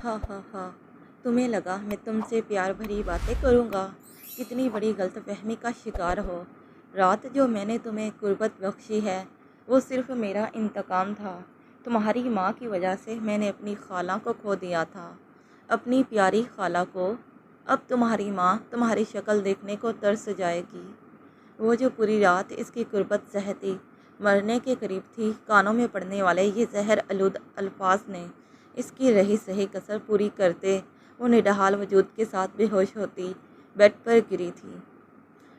ہاں ہاں ہاں، تمہیں لگا میں تم سے پیار بھری باتیں کروں گا؟ کتنی بڑی غلط فہمی کا شکار ہو۔ رات جو میں نے تمہیں قربت بخشی ہے وہ صرف میرا انتقام تھا۔ تمہاری ماں کی وجہ سے میں نے اپنی خالہ کو کھو دیا تھا، اپنی پیاری خالہ کو۔ اب تمہاری ماں تمہاری شکل دیکھنے کو ترس جائے گی۔ وہ جو پوری رات اس کی قربت سہتی مرنے کے قریب تھی، کانوں میں پڑنے والے یہ زہر آلود الفاظ نے اس کی رہی سہی کسر پوری کرتے وہ نڈھال وجود کے ساتھ بے ہوش ہوتی بیڈ پر گری تھی۔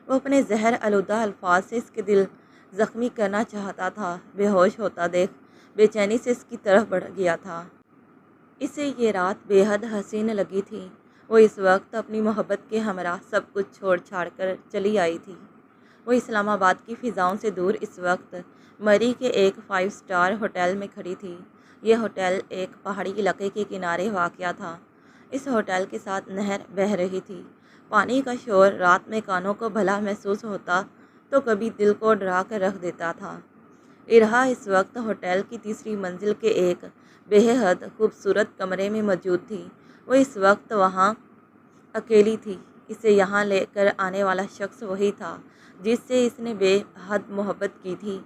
وہ اپنے زہر آلودہ الفاظ سے اس کے دل زخمی کرنا چاہتا تھا۔ بے ہوش ہوتا دیکھ بے چینی سے اس کی طرف بڑھ گیا تھا۔ اسے یہ رات بے حد حسین لگی تھی۔ وہ اس وقت اپنی محبت کے ہمراہ سب کچھ چھوڑ چھاڑ کر چلی آئی تھی۔ وہ اسلام آباد کی فضاؤں سے دور اس وقت مری کے ایک 5 اسٹار ہوٹل میں کھڑی تھی۔ یہ ہوٹل ایک پہاڑی علاقے کے کنارے واقع تھا۔ اس ہوٹل کے ساتھ نہر بہہ رہی تھی۔ پانی کا شور رات میں کانوں کو بھلا محسوس ہوتا تو کبھی دل کو ڈرا کر رکھ دیتا تھا۔ ارہا اس وقت ہوٹل کی تیسری منزل کے ایک بے حد خوبصورت کمرے میں موجود تھی۔ وہ اس وقت وہاں اکیلی تھی۔ اسے یہاں لے کر آنے والا شخص وہی تھا جس سے اس نے بے حد محبت کی تھی۔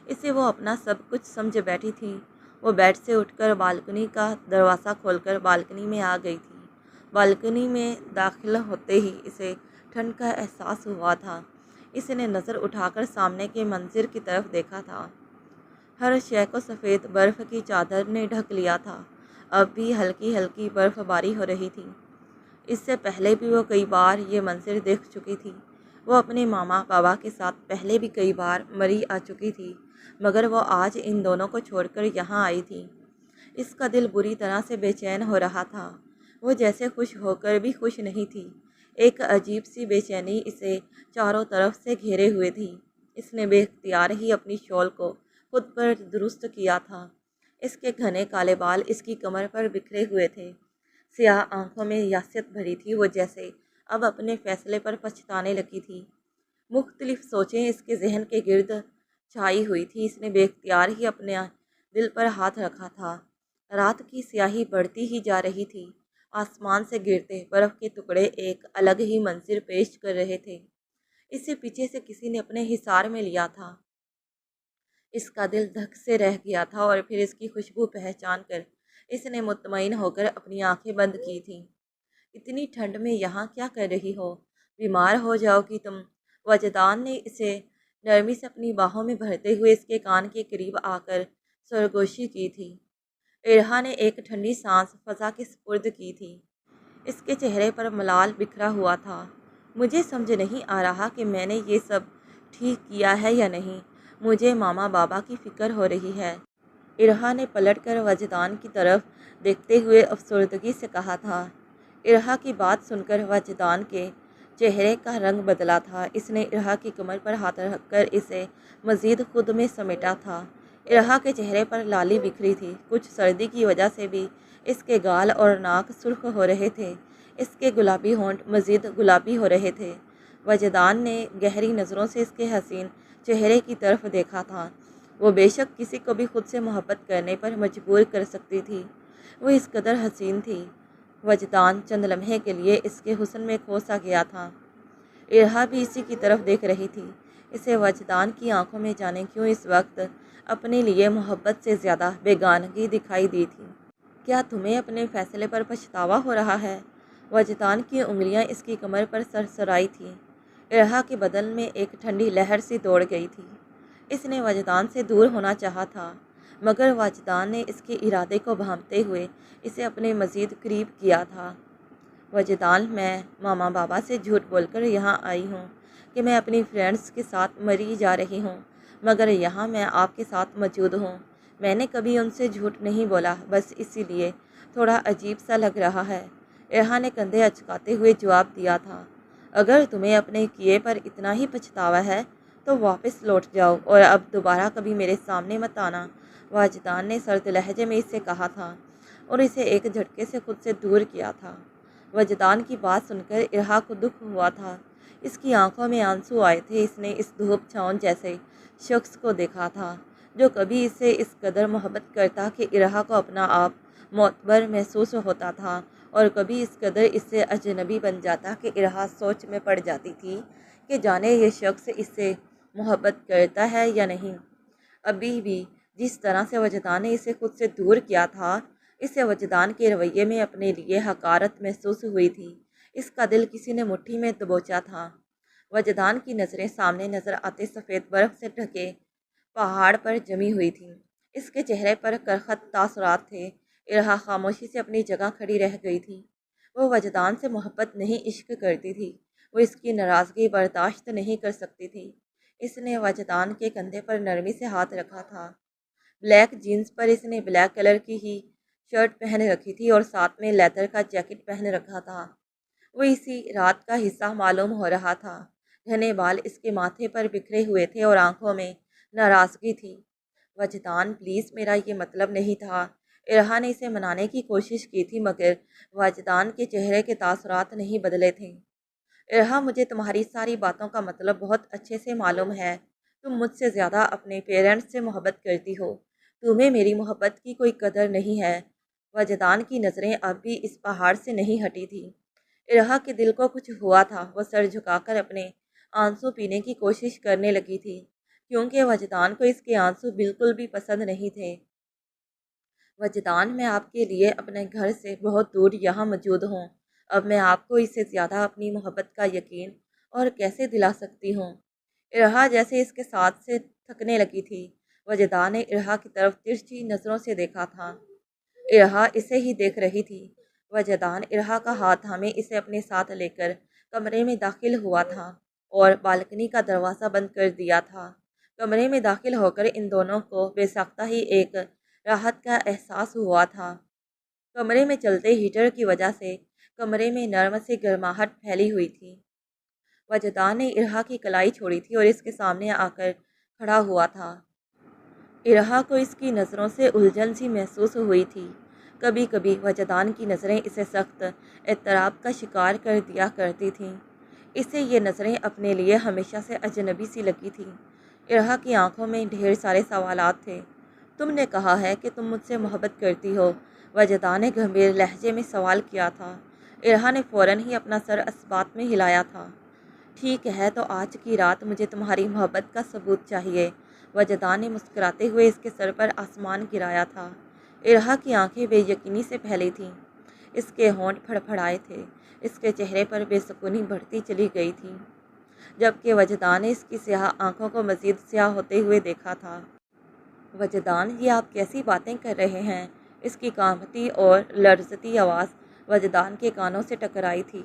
اسے وہ اپنا سب کچھ سمجھ بیٹھی تھی۔ وہ بیڈ سے اٹھ کر بالکنی کا دروازہ کھول کر بالکنی میں آ گئی تھی۔ بالکنی میں داخل ہوتے ہی اسے ٹھنڈ کا احساس ہوا تھا۔ اس نے نظر اٹھا کر سامنے کے منظر کی طرف دیکھا تھا۔ ہر شے کو سفید برف کی چادر نے ڈھک لیا تھا۔ اب بھی ہلکی ہلکی برف باری ہو رہی تھی۔ اس سے پہلے بھی وہ کئی بار یہ منظر دیکھ چکی تھی۔ وہ اپنے ماما بابا کے ساتھ پہلے بھی کئی بار مری آ چکی تھی، مگر وہ آج ان دونوں کو چھوڑ کر یہاں آئی تھی۔ اس کا دل بری طرح سے بے چین ہو رہا تھا۔ وہ جیسے خوش ہو کر بھی خوش نہیں تھی۔ ایک عجیب سی بے چینی اسے چاروں طرف سے گھیرے ہوئے تھی۔ اس نے بے اختیار ہی اپنی شال کو خود پر درست کیا تھا۔ اس کے گھنے کالے بال اس کی کمر پر بکھرے ہوئے تھے۔ سیاہ آنکھوں میں یاست بھری تھی۔ وہ جیسے اب اپنے فیصلے پر پچھتانے لگی تھی۔ مختلف سوچیں اس کے ذہن کے گرد چھائی ہوئی تھی۔ اس نے بے اختیار ہی اپنے دل پر ہاتھ رکھا تھا۔ رات کی سیاہی بڑھتی ہی جا رہی تھی۔ آسمان سے گرتے برف کے ٹکڑے ایک الگ ہی منظر پیش کر رہے تھے۔ اسے پیچھے سے کسی نے اپنے حصار میں لیا تھا۔ اس کا دل دھک سے رہ گیا تھا اور پھر اس کی خوشبو پہچان کر اس نے مطمئن ہو کر اپنی آنکھیں بند کی تھیں۔ اتنی ٹھنڈ میں یہاں کیا کر رہی ہو؟ بیمار ہو جاؤ گی تم۔ وجدان نے اسے نرمی سے اپنی باہوں میں بھرتے ہوئے اس کے کان کے قریب آ کر سرگوشی کی تھی۔ ارہا نے ایک ٹھنڈی سانس فضا کے سپرد کی تھی۔ اس کے چہرے پر ملال بکھرا ہوا تھا۔ مجھے سمجھ نہیں آ رہا کہ میں نے یہ سب ٹھیک کیا ہے یا نہیں۔ مجھے ماما بابا کی فکر ہو رہی ہے۔ ارہا نے پلٹ کر وجدان کی طرف دیکھتے ہوئے افسردگی سے کہا تھا۔ ارہا کی بات سن کر وجدان کے چہرے کا رنگ بدلا تھا۔ اس نے ارہا کی کمر پر ہاتھ رکھ کر اسے مزید خود میں سمیٹا تھا۔ ارہا کے چہرے پر لالی بکھری تھی۔ کچھ سردی کی وجہ سے بھی اس کے گال اور ناک سرخ ہو رہے تھے۔ اس کے گلابی ہونٹ مزید گلابی ہو رہے تھے۔ وجدان نے گہری نظروں سے اس کے حسین چہرے کی طرف دیکھا تھا۔ وہ بے شک کسی کو بھی خود سے محبت کرنے پر مجبور کر سکتی تھی۔ وہ اس قدر حسین تھی۔ وجدان چند لمحے کے لیے اس کے حسن میں کھو سا گیا تھا۔ ارہا بھی اسی کی طرف دیکھ رہی تھی۔ اسے وجدان کی آنکھوں میں جانے کیوں اس وقت اپنے لیے محبت سے زیادہ بیگانگی دکھائی دی تھی۔ کیا تمہیں اپنے فیصلے پر پچھتاوا ہو رہا ہے؟ وجدان کی انگلیاں اس کی کمر پر سرسرائی تھیں۔ ارہا کے بدن میں ایک ٹھنڈی لہر سی دوڑ گئی تھی۔ اس نے وجدان سے دور ہونا چاہا تھا، مگر وجدان نے اس کے ارادے کو بھانپتے ہوئے اسے اپنے مزید قریب کیا تھا۔ وجدان، میں ماما بابا سے جھوٹ بول کر یہاں آئی ہوں کہ میں اپنی فرینڈز کے ساتھ مری جا رہی ہوں، مگر یہاں میں آپ کے ساتھ موجود ہوں۔ میں نے کبھی ان سے جھوٹ نہیں بولا، بس اسی لیے تھوڑا عجیب سا لگ رہا ہے۔ ارہا نے کندھے اچکاتے ہوئے جواب دیا تھا۔ اگر تمہیں اپنے کیے پر اتنا ہی پچھتاوا ہے تو واپس لوٹ جاؤ اور اب دوبارہ کبھی میرے سامنے مت آنا، وجدان نے سرد لہجے میں اس سے کہا تھا اور اسے ایک جھٹکے سے خود سے دور کیا تھا۔ وجدان کی بات سن کر ارہا کو دکھ ہوا تھا۔ اس کی آنکھوں میں آنسو آئے تھے۔ اس نے اس دھوپ چھاؤں جیسے شخص کو دیکھا تھا جو کبھی اس سے اس قدر محبت کرتا کہ ارہا کو اپنا آپ معتبر محسوس ہوتا تھا، اور کبھی اس قدر اس سے اجنبی بن جاتا کہ ارہا سوچ میں پڑ جاتی تھی کہ جانے یہ شخص اس سے محبت کرتا ہے یا نہیں۔ ابھی بھی جس طرح سے وجدان نے اسے خود سے دور کیا تھا، اسے وجدان کے رویے میں اپنے لیے حقارت محسوس ہوئی تھی۔ اس کا دل کسی نے مٹھی میں دبوچا تھا۔ وجدان کی نظریں سامنے نظر آتے سفید برف سے ڈھکے پہاڑ پر جمی ہوئی تھیں۔ اس کے چہرے پر کرخت تاثرات تھے۔ ارہا خاموشی سے اپنی جگہ کھڑی رہ گئی تھی۔ وہ وجدان سے محبت نہیں، عشق کرتی تھی۔ وہ اس کی ناراضگی برداشت نہیں کر سکتی تھی۔ اس نے وجدان کے کندھے پر نرمی سے ہاتھ رکھا تھا۔ بلیک جینز پر اس نے بلیک کلر کی ہی شرٹ پہن رکھی تھی اور ساتھ میں لیدر کا جیکٹ پہن رکھا تھا۔ وہ اسی رات کا حصہ معلوم ہو رہا تھا۔ گھنے بال اس کے ماتھے پر بکھرے ہوئے تھے اور آنکھوں میں ناراضگی تھی۔ وجدان پلیز، میرا یہ مطلب نہیں تھا۔ ارہا نے اسے منانے کی کوشش کی تھی، مگر وجدان کے چہرے کے تاثرات نہیں بدلے تھے۔ ارہا، مجھے تمہاری ساری باتوں کا مطلب بہت اچھے سے معلوم ہے۔ تم مجھ سے زیادہ اپنے پیرنٹس سے محبت کرتی ہو۔ تمہیں میری محبت کی کوئی قدر نہیں ہے۔ وجدان کی نظریں اب بھی اس پہاڑ سے نہیں ہٹی تھی۔ ارہا کے دل کو کچھ ہوا تھا۔ وہ سر جھکا کر اپنے آنسو پینے کی کوشش کرنے لگی تھی، کیونکہ وجدان کو اس کے آنسو بالکل بھی پسند نہیں تھے۔ وجدان، میں آپ کے لیے اپنے گھر سے بہت دور یہاں موجود ہوں۔ اب میں آپ کو اس سے زیادہ اپنی محبت کا یقین اور کیسے دلا سکتی ہوں؟ ارہا جیسے اس کے ساتھ سے تھکنے لگی تھی۔ وجدان نے ارہا کی طرف ترچھی نظروں سے دیکھا تھا۔ ارہا اسے ہی دیکھ رہی تھی۔ وجدان ارہا کا ہاتھ تھامے اسے اپنے ساتھ لے کر کمرے میں داخل ہوا تھا اور بالکنی کا دروازہ بند کر دیا تھا۔ کمرے میں داخل ہو کر ان دونوں کو بے ساختہ ہی ایک راحت کا احساس ہوا تھا۔ کمرے میں چلتے ہیٹر کی وجہ سے کمرے میں نرم سی گرماہٹ پھیلی ہوئی تھی۔ وجدان نے ارہا کی کلائی چھوڑی تھی اور اس کے سامنے آ کر کھڑا ہوا تھا۔ ارہا کو اس کی نظروں سے الجھن سی محسوس ہوئی تھی۔ کبھی کبھی وجدان کی نظریں اسے سخت اضطراب کا شکار کر دیا کرتی تھیں۔ اسے یہ نظریں اپنے لیے ہمیشہ سے اجنبی سی لگی تھیں۔ ارہا کی آنکھوں میں ڈھیر سارے سوالات تھے۔ تم نے کہا ہے کہ تم مجھ سے محبت کرتی ہو؟ وجدان نے گمبھیر لہجے میں سوال کیا تھا۔ ارہا نے فوراً ہی اپنا سر اثبات میں ہلایا تھا۔ ٹھیک ہے، تو آج کی رات مجھے تمہاری محبت کا ثبوت چاہیے۔ وجدان نے مسکراتے ہوئے اس کے سر پر آسمان گرایا تھا۔ ارہا کی آنکھیں بے یقینی سے پھیلی تھیں۔ اس کے ہونٹ پھڑپھڑائے تھے۔ اس کے چہرے پر بے سکونی بڑھتی چلی گئی تھی، جبکہ وجدان نے اس کی سیاہ آنکھوں کو مزید سیاہ ہوتے ہوئے دیکھا تھا۔ وجدان، یہ آپ کیسی باتیں کر رہے ہیں؟ اس کی کانپتی اور لرزتی آواز وجدان کے کانوں سے ٹکرائی تھی۔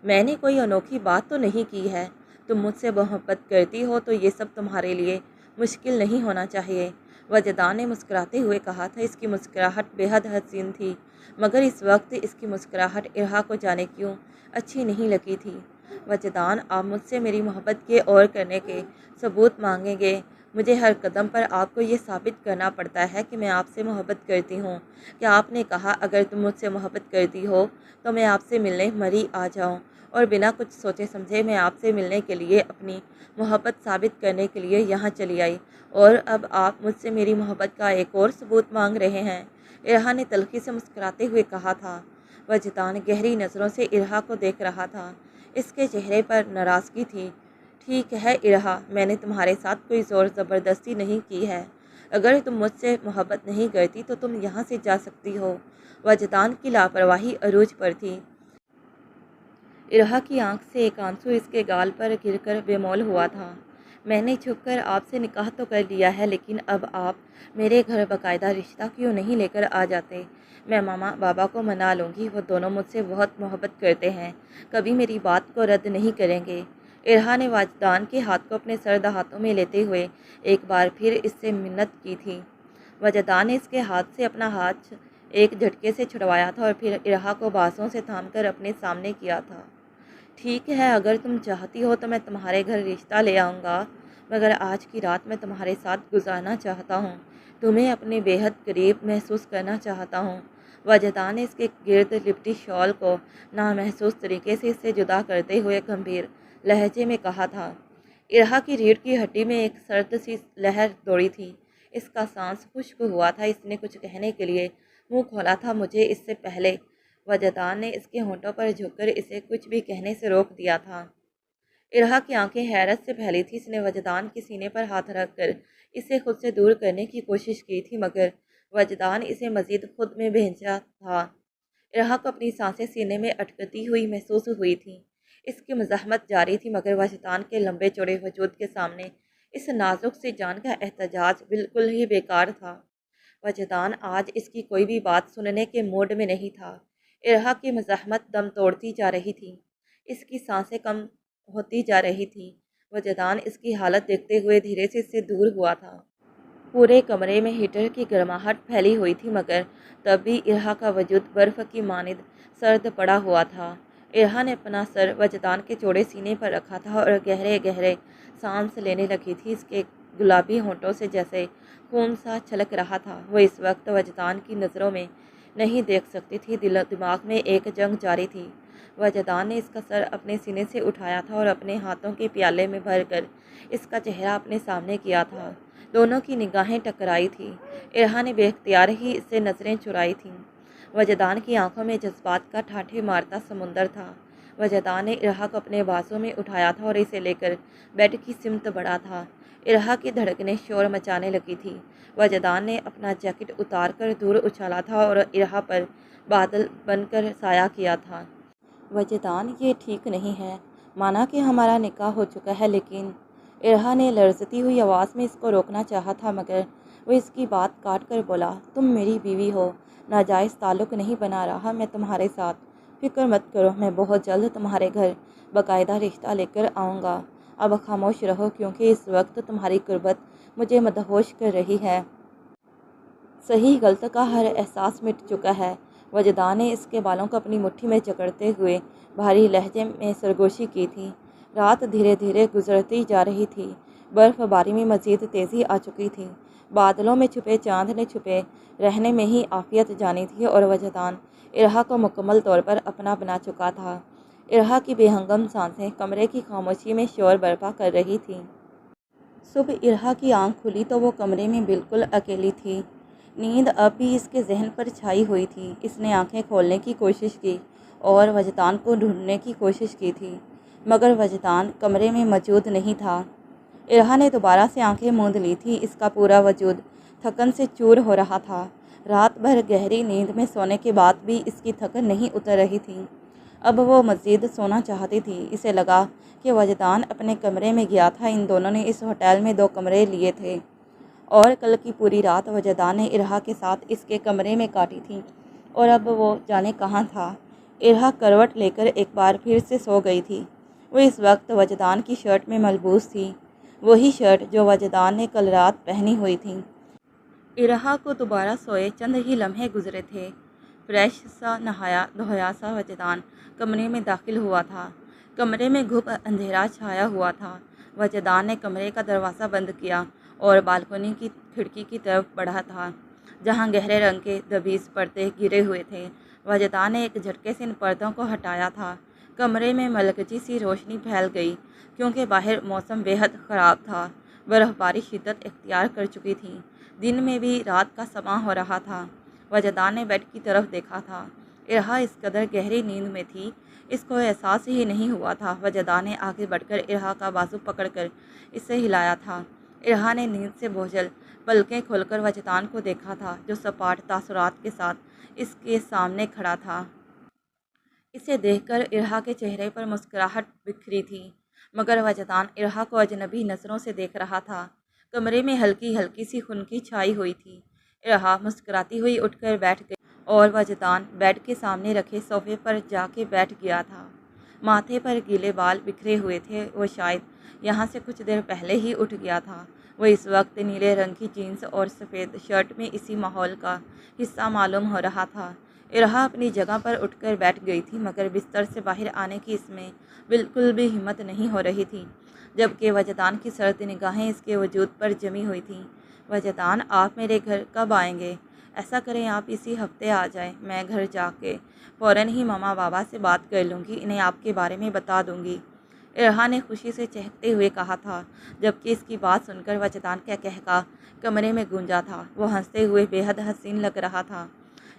میں نے کوئی انوکھی بات تو نہیں کی ہے۔ تم مجھ سے محبت کرتی ہو تو یہ سب تمہارے لیے مشکل نہیں ہونا چاہیے۔ وجدان نے مسکراتے ہوئے کہا تھا۔ اس کی مسکراہٹ بے حد حسین تھی، مگر اس وقت اس کی مسکراہٹ ارہا کو جانے کیوں اچھی نہیں لگی تھی۔ وجدان، آپ مجھ سے میری محبت کے اور کرنے کے ثبوت مانگیں گے؟ مجھے ہر قدم پر آپ کو یہ ثابت کرنا پڑتا ہے کہ میں آپ سے محبت کرتی ہوں۔ کیا آپ نے کہا اگر تم مجھ سے محبت کرتی ہو تو میں آپ سے ملنے مری آ جاؤں، اور بنا کچھ سوچے سمجھے میں آپ سے ملنے کے لیے اپنی محبت ثابت کرنے کے لیے یہاں چلی آئی، اور اب آپ مجھ سے میری محبت کا ایک اور ثبوت مانگ رہے ہیں؟ ارہا نے تلخی سے مسکراتے ہوئے کہا تھا۔ وجدان گہری نظروں سے ارہا کو دیکھ رہا تھا۔ اس کے چہرے پر ناراضگی تھی۔ ٹھیک ہے ارہا، میں نے تمہارے ساتھ کوئی زور زبردستی نہیں کی ہے۔ اگر تم مجھ سے محبت نہیں کرتی تو تم یہاں سے جا سکتی ہو۔ وجدان کی لاپرواہی عروج پر تھی۔ ارہا کی آنکھ سے ایک آنسو اس کے گال پر گر کر بے مول ہوا تھا۔ میں نے چھپ کر آپ سے نکاح تو کر لیا ہے، لیکن اب آپ میرے گھر باقاعدہ رشتہ کیوں نہیں لے کر آ جاتے؟ میں ماما بابا کو منا لوں گی، وہ دونوں مجھ سے بہت محبت کرتے ہیں، کبھی میری بات کو رد نہیں کریں گے۔ ارہا نے وجدان کے ہاتھ کو اپنے سرد ہاتھوں میں لیتے ہوئے ایک بار پھر اس سے منت کی تھی۔ وجدان نے اس کے ہاتھ سے اپنا ہاتھ ایک جھٹکے سے چھڑوایا تھا اور پھر ارہا کو بازوں سے تھام کر اپنے سامنے کیا تھا۔ ٹھیک ہے، اگر تم چاہتی ہو تو میں تمہارے گھر رشتہ لے آؤں گا، مگر آج کی رات میں تمہارے ساتھ گزارنا چاہتا ہوں، تمہیں اپنے بے حد قریب محسوس کرنا چاہتا ہوں۔ وجدان نے اس کے گرد لپٹی شال کو نامحسوس طریقے سے اس سے جدا کرتے ہوئے گمبھیر لہجے میں کہا تھا۔ ارہا کی ریڑھ کی ہڈی میں ایک سرد سی لہر دوڑی تھی۔ اس کا سانس خشک ہوا تھا۔ اس نے کچھ کہنے کے لیے منہ کھولا تھا مجھے اس سے پہلے وجدان نے اس کے ہونٹوں پر جھک کر اسے کچھ بھی کہنے سے روک دیا تھا۔ ارہا کی آنکھیں حیرت سے پھیلی تھی، اس نے وجدان کے سینے پر ہاتھ رکھ کر اسے خود سے دور کرنے کی کوشش کی تھی، مگر وجدان اسے مزید خود میں بھینچا تھا۔ ارہا کو اپنی سانسیں سینے میں اٹکتی ہوئی محسوس ہوئی تھیں۔ اس کی مزاحمت جاری تھی، مگر وجدان کے لمبے چوڑے وجود کے سامنے اس نازک سی جان کا احتجاج بالکل ہی بیکار تھا۔ وجدان آج اس کی کوئی بھی بات سننے کے موڈ میں نہیں تھا۔ ارہا کی مزاحمت دم توڑتی جا رہی تھی، اس کی سانسیں کم ہوتی جا رہی تھی۔ وجدان اس کی حالت دیکھتے ہوئے دھیرے سے اس سے دور ہوا تھا۔ پورے کمرے میں ہیٹر کی گرماہٹ پھیلی ہوئی تھی، مگر تب بھی ارہا کا وجود برف کی مانند سرد پڑا ہوا تھا۔ ارہا نے اپنا سر وجدان کے چوڑے سینے پر رکھا تھا اور گہرے گہرے سانس لینے لگی تھی۔ اس کے گلابی ہونٹوں سے جیسے خون سا چھلک رہا تھا۔ وہ اس وقت وجدان کی نظروں میں نہیں دیکھ سکتی تھی، دل و دماغ میں ایک جنگ جاری تھی۔ وجدان نے اس کا سر اپنے سینے سے اٹھایا تھا اور اپنے ہاتھوں کے پیالے میں بھر کر اس کا چہرہ اپنے سامنے کیا تھا۔ دونوں کی نگاہیں ٹکرائی تھیں۔ ارہا نے بے اختیار ہی اس سے نظریں چرائی تھیں۔ وجدان کی آنکھوں میں جذبات کا ٹھاٹھے مارتا سمندر تھا۔ وجدان نے ارہا کو اپنے بازوں میں اٹھایا تھا اور اسے لے کر بیڈ کی سمت بڑھا تھا۔ ارہا کی دھڑکنیں شور مچانے لگی تھی۔ وجدان نے اپنا جیکٹ اتار کر دور اچھالا تھا اور ارہا پر بادل بن کر سایہ کیا تھا۔ وجدان، یہ ٹھیک نہیں ہے۔ مانا کہ ہمارا نکاح ہو چکا ہے، لیکن ارہا نے لرزتی ہوئی آواز میں اس کو روکنا چاہا تھا، مگر وہ اس کی بات کاٹ کر بولا، تم میری بیوی ہو، ناجائز تعلق نہیں بنا رہا میں تمہارے ساتھ۔ فکر مت کرو، میں بہت جلد تمہارے گھر باقاعدہ رشتہ لے کر آؤں گا۔ اب خاموش رہو، کیونکہ اس وقت تمہاری قربت مجھے مدہوش کر رہی ہے۔ صحیح غلط کا ہر احساس مٹ چکا ہے۔ وجدان نے اس کے بالوں کو اپنی مٹھی میں جکڑتے ہوئے بھاری لہجے میں سرگوشی کی تھی۔ رات دھیرے دھیرے گزرتی جا رہی تھی۔ برف باری میں مزید تیزی آ چکی تھی۔ بادلوں میں چھپے چاند نے چھپے رہنے میں ہی عافیت جانی تھی اور وجدان ارہا کو مکمل طور پر اپنا بنا چکا تھا۔ ارہا کی بے ہنگم سانسیں کمرے کی خاموشی میں شور برپا کر رہی تھیں۔ صبح ارہا کی آنکھ کھلی تو وہ کمرے میں بالکل اکیلی تھی۔ نیند اب بھی اس کے ذہن پر چھائی ہوئی تھی۔ اس نے آنکھیں کھولنے کی کوشش کی اور وجدان کو ڈھونڈنے کی کوشش کی تھی، مگر وجدان کمرے میں موجود نہیں تھا۔ ارہا نے دوبارہ سے آنکھیں موند لی تھیں۔ اس کا پورا وجود تھکن سے چور ہو رہا تھا۔ رات بھر گہری نیند میں سونے کے بعد بھی اس کی تھکن نہیں اتر رہی تھی۔ اب وہ مزید سونا چاہتی تھی۔ اسے لگا کہ وجدان اپنے کمرے میں گیا تھا۔ ان دونوں نے اس ہوٹل میں 2 کمرے لیے تھے اور کل کی پوری رات وجدان نے ارہا کے ساتھ اس کے کمرے میں کاٹی تھی، اور اب وہ جانے کہاں تھا۔ ارہا کروٹ لے کر ایک بار پھر سے سو گئی تھی۔ وہ اس وقت وجدان کی شرٹ میں ملبوس تھی، وہی شرٹ جو وجدان نے کل رات پہنی ہوئی تھی۔ ارہا کو دوبارہ سوئے چند ہی لمحے گزرے تھے۔ فریش سا نہایا دھویا سا وجدان کمرے میں داخل ہوا تھا۔ کمرے میں گھپ اندھیرا چھایا ہوا تھا۔ وجدان نے کمرے کا دروازہ بند کیا اور بالکونی کی کھڑکی کی طرف بڑھا تھا، جہاں گہرے رنگ کے دبیز پردے گرے ہوئے تھے۔ وجدان نے ایک جھٹکے سے ان پردوں کو ہٹایا تھا۔ کمرے میں ملکجی سی روشنی پھیل گئی، کیونکہ باہر موسم بے حد خراب تھا۔ برف باری شدت اختیار کر چکی تھی۔ دن میں بھی رات کا سماں ہو رہا تھا۔ وجدان نے بیڈ کی طرف دیکھا تھا۔ ارہا اس قدر گہری نیند میں تھی، اس کو احساس ہی نہیں ہوا تھا۔ وجدان نے آگے بڑھ کر ارہا کا بازو پکڑ کر اسے ہلایا تھا۔ ارہا نے نیند سے بوجھل پلکیں کھول کر وجدان کو دیکھا تھا، جو سپاٹ تاثرات کے ساتھ اس کے سامنے کھڑا تھا۔ اسے دیکھ کر ارہا کے چہرے پر مسکراہٹ بکھری تھی، مگر وجدان ارہا کو اجنبی نظروں سے دیکھ رہا تھا۔ کمرے میں ہلکی ہلکی سی خنکی چھائی ہوئی تھی۔ ارہا مسکراتی ہوئی اٹھ کر بیٹھ گئی اور وجدان بیڈ کے سامنے رکھے صوفے پر جا کے بیٹھ گیا تھا۔ ماتھے پر گیلے بال بکھرے ہوئے تھے۔ وہ شاید یہاں سے کچھ دیر پہلے ہی اٹھ گیا تھا۔ وہ اس وقت نیلے رنگ کی جینس اور سفید شرٹ میں اسی ماحول کا حصہ معلوم ہو رہا تھا۔ ارہا اپنی جگہ پر اٹھ کر بیٹھ گئی تھی، مگر بستر سے باہر آنے کی اس میں بالکل بھی ہمت نہیں ہو رہی تھی، جبکہ وجدان کی سرد نگاہیں اس کے وجود پر جمی ہوئی تھیں۔ وجدان، آپ میرے گھر کب آئیں گے؟ ایسا کریں آپ اسی ہفتے آ جائیں۔ میں گھر جا کے فوراً ہی ماما بابا سے بات کر لوں گی، انہیں آپ کے بارے میں بتا دوں گی۔ ارہا نے خوشی سے چہکتے ہوئے کہا تھا، جبکہ اس کی بات سن کر وجدان کا قہقہ کمرے میں گونجا تھا۔ وہ ہنستے ہوئے بے حد حسین لگ رہا تھا۔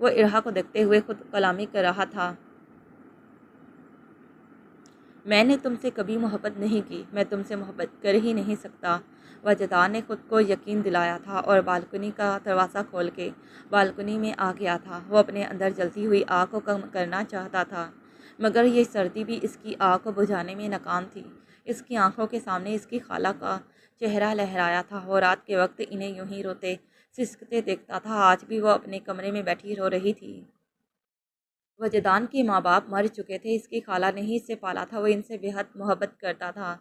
وہ ارہا کو دیکھتے ہوئے خود کلامی کر رہا تھا۔ میں نے تم سے کبھی محبت نہیں کی، میں تم سے محبت کر ہی نہیں سکتا۔ وجدان نے خود کو یقین دلایا تھا اور بالکنی کا دروازہ کھول کے بالکنی میں آ گیا تھا۔ وہ اپنے اندر جلتی ہوئی آگ کو کم کرنا چاہتا تھا، مگر یہ سردی بھی اس کی آگ کو بجھانے میں ناکام تھی۔ اس کی آنکھوں کے سامنے اس کی خالہ کا چہرہ لہرایا تھا۔ وہ رات کے وقت انہیں یوں ہی روتے سسکتے دیکھتا تھا۔ آج بھی وہ اپنے کمرے میں بیٹھی رو رہی تھی۔ وجدان کے ماں باپ مر چکے تھے، اس کی خالہ نے ہی اسے پالا تھا۔ وہ ان سے بے حد محبت کرتا تھا،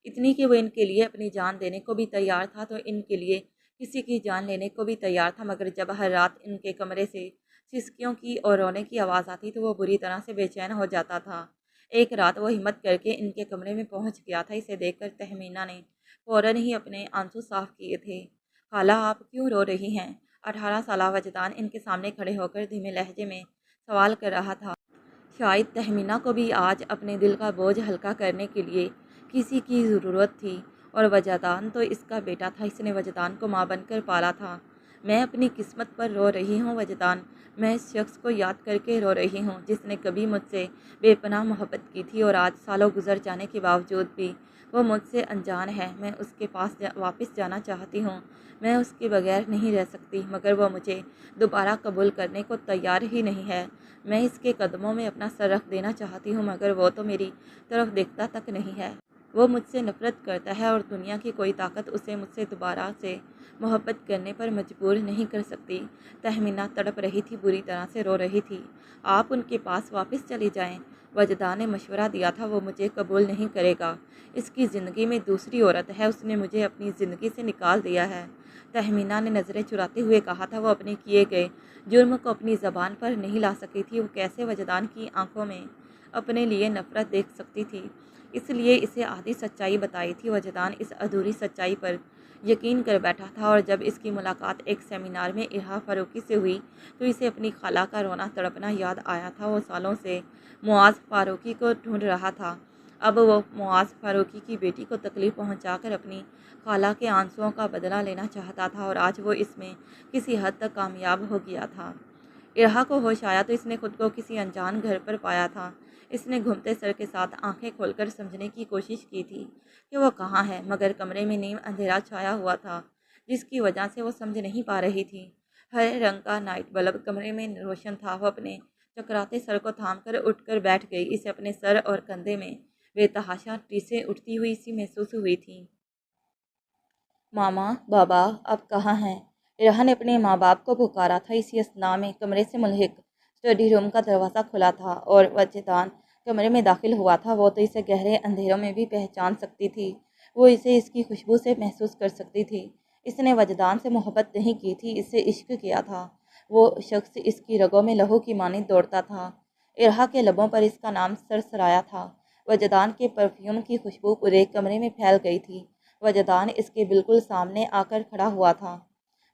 اتنی کہ وہ ان کے لیے اپنی جان دینے کو بھی تیار تھا، تو ان کے لیے کسی کی جان لینے کو بھی تیار تھا۔ مگر جب ہر رات ان کے کمرے سے سسکیوں کی اور رونے کی آواز آتی تو وہ بری طرح سے بے چین ہو جاتا تھا۔ ایک رات وہ ہمت کر کے ان کے کمرے میں پہنچ گیا تھا۔ اسے دیکھ کر تہمینہ نے فوراً ہی اپنے آنسو صاف کیے تھے۔ خالہ آپ کیوں رو رہی ہیں؟ 18 سالہ وجدان ان کے سامنے کھڑے ہو کر دھیمے لہجے میں سوال کر رہا تھا۔ شاید تہمینہ کو بھی آج اپنے دل کا بوجھ ہلکا کرنے کے لیے کسی کی ضرورت تھی، اور وجدان تو اس کا بیٹا تھا، اس نے وجدان کو ماں بن کر پالا تھا۔ میں اپنی قسمت پر رو رہی ہوں وجدان، میں اس شخص کو یاد کر کے رو رہی ہوں جس نے کبھی مجھ سے بے پناہ محبت کی تھی، اور آج سالوں گزر جانے کے باوجود بھی وہ مجھ سے انجان ہے۔ میں اس کے پاس واپس جانا چاہتی ہوں، میں اس کے بغیر نہیں رہ سکتی، مگر وہ مجھے دوبارہ قبول کرنے کو تیار ہی نہیں ہے۔ میں اس کے قدموں میں اپنا سر رکھ دینا چاہتی ہوں، مگر وہ تو میری طرف دیکھتا تک نہیں ہے۔ وہ مجھ سے نفرت کرتا ہے، اور دنیا کی کوئی طاقت اسے مجھ سے دوبارہ سے محبت کرنے پر مجبور نہیں کر سکتی۔ تہمینہ تڑپ رہی تھی، بری طرح سے رو رہی تھی۔ آپ ان کے پاس واپس چلی جائیں، وجدان نے مشورہ دیا تھا۔ وہ مجھے قبول نہیں کرے گا، اس کی زندگی میں دوسری عورت ہے، اس نے مجھے اپنی زندگی سے نکال دیا ہے۔ تہمینہ نے نظریں چراتے ہوئے کہا تھا۔ وہ اپنے کیے گئے جرم کو اپنی زبان پر نہیں لا سکی تھی۔ وہ کیسے وجدان کی آنکھوں میں اپنے لیے نفرت دیکھ سکتی تھی؟ اس لیے اسے آدھی سچائی بتائی تھی۔ وجدان اس ادھوری سچائی پر یقین کر بیٹھا تھا، اور جب اس کی ملاقات ایک سیمینار میں ارہا فاروقی سے ہوئی تو اسے اپنی خالہ کا رونا تڑپنا یاد آیا تھا۔ وہ سالوں سے معاذ فاروقی کو ڈھونڈ رہا تھا، اب وہ معاذ فاروقی کی بیٹی کو تکلیف پہنچا کر اپنی خالہ کے آنسوؤں کا بدلہ لینا چاہتا تھا، اور آج وہ اس میں کسی حد تک کامیاب ہو گیا تھا۔ ارہا کو ہوش آیا تو اس نے خود کو کسی انجان گھر پر پایا تھا۔ اس نے گھومتے سر کے ساتھ آنکھیں کھول کر سمجھنے کی کوشش کی تھی کہ وہ کہاں ہے، مگر کمرے میں نیم اندھیرا چھایا ہوا تھا، جس کی وجہ سے وہ سمجھ نہیں پا رہی تھی۔ ہرے رنگ کا نائٹ بلب کمرے میں روشن تھا۔ وہ اپنے چکراتے سر کو تھام کر اٹھ کر بیٹھ گئی۔ اسے اپنے سر اور کندھے میں بے تحاشا ٹیسیں اٹھتی ہوئی سی محسوس ہوئی تھیں۔ ماما، بابا، اب کہاں ہیں؟ ارہا نے اپنے ماں باپ کو پکارا تھا۔ اسی اثنا میں کمرے سے ملحق اسٹڈی روم کا دروازہ کھلا تھا اور وجدان کمرے میں داخل ہوا تھا۔ وہ تو اسے گہرے اندھیروں میں بھی پہچان سکتی تھی، وہ اسے اس کی خوشبو سے محسوس کر سکتی تھی۔ اس نے وجدان سے محبت نہیں کی تھی، اس سے عشق کیا تھا۔ وہ شخص اس کی رگوں میں لہو کی مانند دوڑتا تھا۔ ارہا کے لبوں پر اس کا نام سرسرایا تھا۔ وجدان کے پرفیوم کی خوشبو پورے کمرے میں پھیل گئی تھی۔ وجدان اس کے بالکل سامنے آ کر کھڑا ہوا تھا۔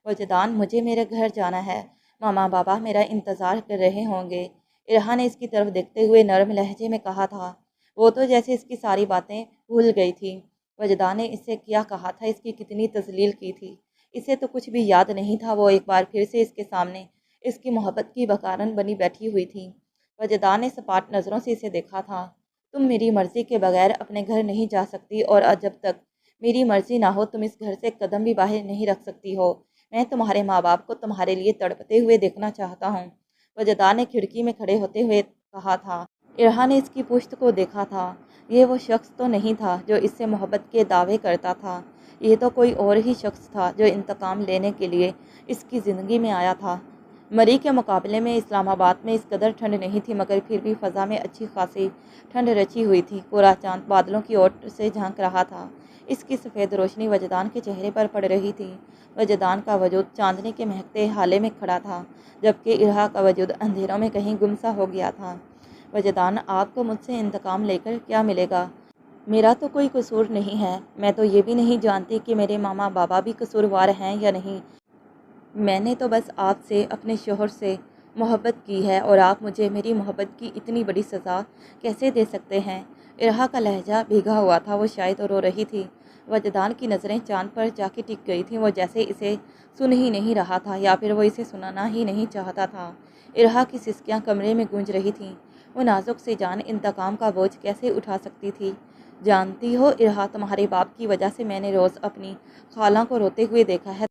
وجدان، مجھے میرے گھر جانا ہے، ماما بابا میرا انتظار کر رہے ہوں گے، ارہا نے اس کی طرف دیکھتے ہوئے نرم لہجے میں کہا تھا۔ وہ تو جیسے اس کی ساری باتیں بھول گئی تھی۔ وجدان نے اسے کیا کہا تھا، اس کی کتنی تذلیل کی تھی، اسے تو کچھ بھی یاد نہیں تھا۔ وہ ایک بار پھر سے اس کے سامنے اس کی محبت کی بکارن بنی بیٹھی ہوئی تھی۔ وجدان نے سپاٹ نظروں سے اسے دیکھا تھا۔ تم میری مرضی کے بغیر اپنے گھر نہیں جا سکتی، اور جب تک میری مرضی نہ ہو تم اس گھر سے قدم بھی باہر نہیں رکھ سکتی ہو۔ میں تمہارے ماں باپ کو تمہارے لیے تڑپتے ہوئے دیکھنا چاہتا ہوں، وجدان نے کھڑکی میں کھڑے ہوتے ہوئے کہا تھا۔ ارہا نے اس کی پشت کو دیکھا تھا۔ یہ وہ شخص تو نہیں تھا جو اس سے محبت کے دعوے کرتا تھا، یہ تو کوئی اور ہی شخص تھا جو انتقام لینے کے لیے اس کی زندگی میں آیا تھا۔ مری کے مقابلے میں اسلام آباد میں اس قدر ٹھنڈ نہیں تھی، مگر پھر بھی فضا میں اچھی خاصی ٹھنڈ رچی ہوئی تھی۔ پورا چاند بادلوں کی اوٹ سے جھانک رہا تھا، اس کی سفید روشنی وجدان کے چہرے پر پڑ رہی تھی۔ وجدان کا وجود چاندنی کے مہکتے ہالے میں کھڑا تھا، جبکہ ارہا کا وجود اندھیروں میں کہیں گم سا ہو گیا تھا۔ وجدان، آپ کو مجھ سے انتقام لے کر کیا ملے گا؟ میرا تو کوئی قصور نہیں ہے، میں تو یہ بھی نہیں جانتی کہ میرے ماما بابا بھی قصوروار ہیں یا نہیں۔ میں نے تو بس آپ سے، اپنے شوہر سے محبت کی ہے، اور آپ مجھے میری محبت کی اتنی بڑی سزا کیسے دے سکتے ہیں؟ ارہا کا لہجہ بھیگا ہوا تھا، وہ شاید رو رہی تھی۔ وجدان کی نظریں چاند پر جا کے ٹک گئی تھیں، وہ جیسے اسے سن ہی نہیں رہا تھا، یا پھر وہ اسے سنانا ہی نہیں چاہتا تھا۔ ارہا کی سسکیاں کمرے میں گونج رہی تھیں۔ وہ نازک سی جان انتقام کا بوجھ کیسے اٹھا سکتی تھی؟ جانتی ہو ارہا، تمہارے باپ کی وجہ سے میں نے روز اپنی خالہ کو روتے ہوئے دیکھا ہے،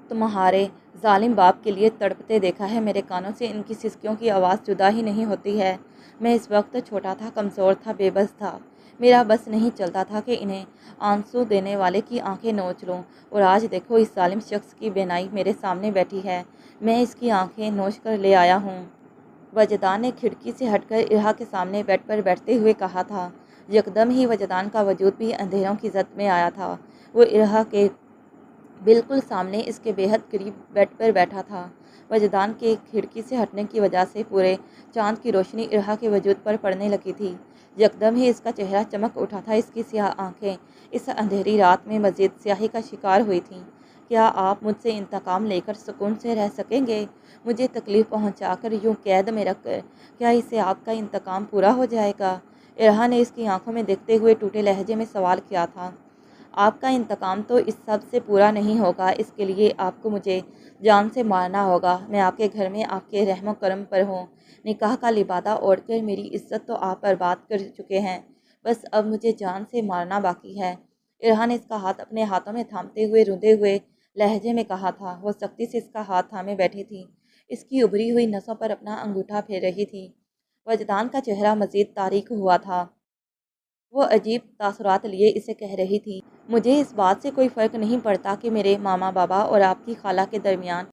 تمہارے ظالم باپ کے لیے تڑپتے دیکھا ہے۔ میرے کانوں سے ان کی سسکیوں کی آواز جدا ہی نہیں ہوتی ہے۔ میں اس وقت چھوٹا تھا، کمزور تھا، بے بس تھا۔ میرا بس نہیں چلتا تھا کہ انہیں آنسو دینے والے کی آنکھیں نوچ لوں، اور آج دیکھو اس ظالم شخص کی بینائی میرے سامنے بیٹھی ہے، میں اس کی آنکھیں نوچ کر لے آیا ہوں۔ وجدان نے کھڑکی سے ہٹ کر ارہا کے سامنے بیڈ پر بیٹھتے ہوئے کہا تھا۔ یکدم ہی وجدان کا وجود بھی اندھیروں کی زد میں آیا تھا۔ وہ ارہا کے بالکل سامنے اس کے بے حد قریب بیڈ پر بیٹھا تھا۔ وجدان کے کھڑکی سے ہٹنے کی وجہ سے پورے چاند کی روشنی ارہا کے وجود پر پڑنے لگی تھی۔ یکدم ہی اس کا چہرہ چمک اٹھا تھا، اس کی سیاہ آنکھیں اس اندھیری رات میں مزید سیاہی کا شکار ہوئی تھیں۔ کیا آپ مجھ سے انتقام لے کر سکون سے رہ سکیں گے؟ مجھے تکلیف پہنچا کر یوں قید میں رکھ کر کیا اس سے آپ کا انتقام پورا ہو جائے گا؟ ارہا نے اس کی آنکھوں میں دیکھتے ہوئے ٹوٹے لہجے میں سوال کیا تھا۔ آپ کا انتقام تو اس سب سے پورا نہیں ہوگا، اس کے لیے آپ کو مجھے جان سے مارنا ہوگا۔ میں آپ کے گھر میں آپ کے رحم و کرم پر ہوں، نکاح کا لبادہ اوڑھ کر میری عزت تو آپ برباد کر چکے ہیں، بس اب مجھے جان سے مارنا باقی ہے۔ ارہا نے اس کا ہاتھ اپنے ہاتھوں میں تھامتے ہوئے روندے ہوئے لہجے میں کہا تھا۔ وہ سختی سے اس کا ہاتھ تھامے بیٹھی تھی، اس کی ابری ہوئی نسوں پر اپنا انگوٹھا پھیر رہی تھی۔ وجدان کا چہرہ مزید تاریک ہوا تھا۔ وہ عجیب تاثرات لیے اسے کہہ رہی تھی، مجھے اس بات سے کوئی فرق نہیں پڑتا کہ میرے ماما بابا اور آپ کی خالہ کے درمیان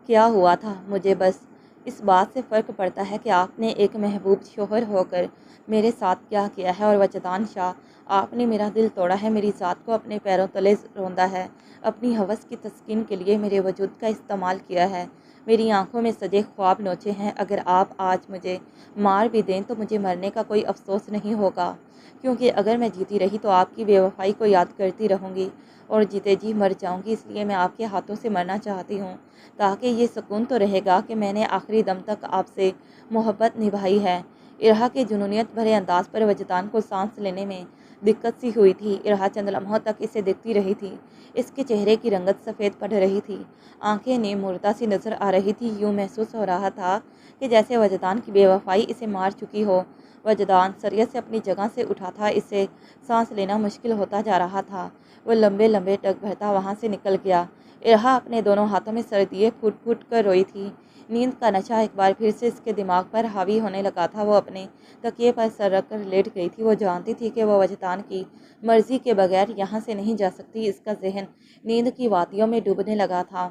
کیا ہوا تھا، مجھے بس اس بات سے فرق پڑتا ہے کہ آپ نے ایک محبوب شوہر ہو کر میرے ساتھ کیا کیا ہے۔ اور وجدان شاہ، آپ نے میرا دل توڑا ہے، میری ذات کو اپنے پیروں تلے روندا ہے، اپنی ہوس کی تسکین کے لیے میرے وجود کا استعمال کیا ہے، میری آنکھوں میں سجے خواب نوچے ہیں۔ اگر آپ آج مجھے مار بھی دیں تو مجھے مرنے کا کوئی افسوس نہیں ہوگا، کیونکہ اگر میں جیتی رہی تو آپ کی بے وفائی کو یاد کرتی رہوں گی، اور جیتے جی مر جاؤں گی۔ اس لیے میں آپ کے ہاتھوں سے مرنا چاہتی ہوں، تاکہ یہ سکون تو رہے گا کہ میں نے آخری دم تک آپ سے محبت نبھائی ہے۔ ارہا کے جنونیت بھرے انداز پر وجدان کو سانس لینے میں دقت سی ہوئی تھی۔ ارہا چند لمحوں تک اسے دیکھتی رہی تھی۔ اس کے چہرے کی رنگت سفید پڑ رہی تھی، آنکھیں نیم مردہ سی نظر آ رہی تھی، یوں محسوس ہو رہا تھا کہ جیسے وجدان کی بے وفائی اسے مار چکی ہو۔ وجدان سریت سے اپنی جگہ سے اٹھا تھا، اس سے سانس لینا مشکل ہوتا جا رہا تھا۔ وہ لمبے لمبے ٹگ بھرتا وہاں سے نکل گیا۔ ارہا اپنے دونوں ہاتھوں میں سر دیے پھوٹ پھوٹ کر روئی تھی۔ نیند کا نشہ ایک بار پھر سے اس کے دماغ پر حاوی ہونے لگا تھا۔ وہ اپنے تکیے پر سر رکھ کر لیٹ گئی تھی۔ وہ جانتی تھی کہ وہ وجدان کی مرضی کے بغیر یہاں سے نہیں جا سکتی۔ اس کا ذہن نیند کی وادیوں میں ڈوبنے لگا تھا۔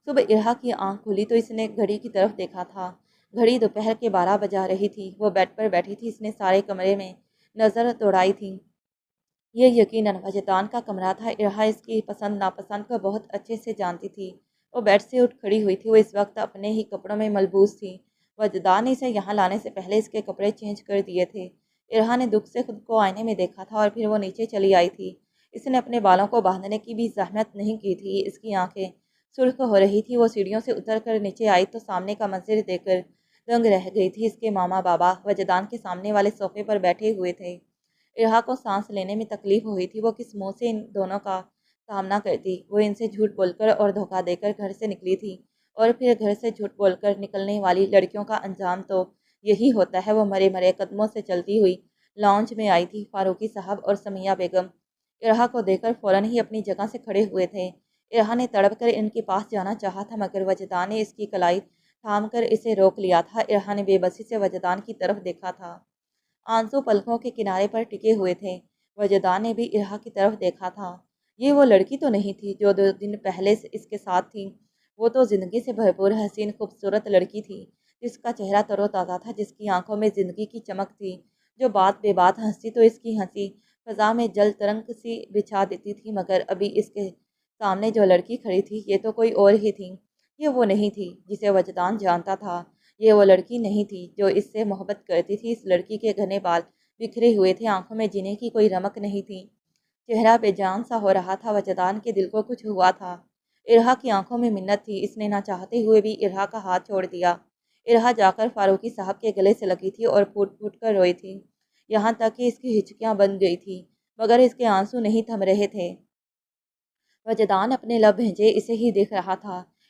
صبح ارہا کی آنکھ کھلی تو اس نے گھڑی کی طرف دیکھا تھا۔ گھڑی دوپہر کے 12 بجا رہی تھی۔ وہ بیڈ پر بیٹھی تھی، اس نے سارے کمرے میں نظر دوڑائی تھی۔ یہ یقیناً وجدان کا کمرہ تھا۔ ارہا اس کی پسند ناپسند کو بہت اچھے سے جانتی تھی۔ وہ بیڈ سے اٹھ کھڑی ہوئی تھی۔ وہ اس وقت اپنے ہی کپڑوں میں ملبوس تھی۔ وجدان نے اسے یہاں لانے سے پہلے اس کے کپڑے چینج کر دیے تھے۔ ارہا نے دکھ سے خود کو آئینے میں دیکھا تھا، اور پھر وہ نیچے چلی آئی تھی۔ اس نے اپنے بالوں کو باندھنے کی بھی زحمت نہیں کی تھی۔ اس کی آنکھیں سرخ ہو رہی تھی۔ وہ سیڑھیوں سے اتر کر نیچے آئی تو سامنے کا منظر دیکھ کر دنگ رہ گئی تھی۔ اس کے ماما بابا وجدان کے سامنے والے صوفے پر بیٹھے ہوئے تھے۔ ارہا کو سانس لینے میں تکلیف ہوئی تھی۔ وہ کس منہ سے ان دونوں کا سامنا کرتی؟ وہ ان سے جھوٹ بول کر اور دھوکہ دے کر گھر سے نکلی تھی، اور پھر گھر سے جھوٹ بول کر نکلنے والی لڑکیوں کا انجام تو یہی ہوتا ہے۔ وہ مرے مرے قدموں سے چلتی ہوئی لاؤنج میں آئی تھی۔ فاروقی صاحب اور سمیہ بیگم ارہا کو دیکھ کر فوراً ہی اپنی جگہ سے کھڑے ہوئے تھے۔ ارہا نے تڑپ کر ان کے پاس جانا چاہا تھا، مگر وجدان نے اس کی کلائی تھام کر اسے روک لیا تھا۔ ارہا نے بے بسی سے وجدان کی طرف دیکھا تھا۔ آنسو پلکوں کے کنارے پر ٹکے ہوئے تھے۔ وجدان نے بھی ارہا کی طرف دیکھا تھا۔ یہ وہ لڑکی تو نہیں تھی جو 2 دن پہلے اس کے ساتھ تھی۔ وہ تو زندگی سے بھرپور حسین خوبصورت لڑکی تھی، جس کا چہرہ تر و تازہ تھا، جس کی آنکھوں میں زندگی کی چمک تھی، جو بات بے بات ہنستی تو اس کی ہنسی فضا میں جل ترنگ سی بچھا دیتی تھی۔ مگر ابھی اس کے سامنے جو لڑکی کھڑی تھی، یہ تو کوئی اور ہی تھی۔ یہ وہ نہیں تھی جسے وجدان جانتا تھا۔ یہ وہ لڑکی نہیں تھی جو اس سے محبت کرتی تھی۔ اس لڑکی کے گھنے بال بکھرے ہوئے تھے، آنکھوں میں جینے کی کوئی رمق نہیں تھی، چہرہ بے جان سا ہو رہا تھا۔ وجدان کے دل کو کچھ ہوا تھا۔ ارہا کی آنکھوں میں منت تھی۔ اس نے نہ چاہتے ہوئے بھی ارہا کا ہاتھ چھوڑ دیا۔ ارہا جا کر فاروقی صاحب کے گلے سے لگی تھی اور پھوٹ پھوٹ کر روئی تھی، یہاں تک کہ اس کی ہچکیاں بن گئی تھی، مگر اس کے آنسو نہیں تھم رہے تھے۔ وجدان اپنے لب بھیجے اسے ہی دیکھ رہا تھا۔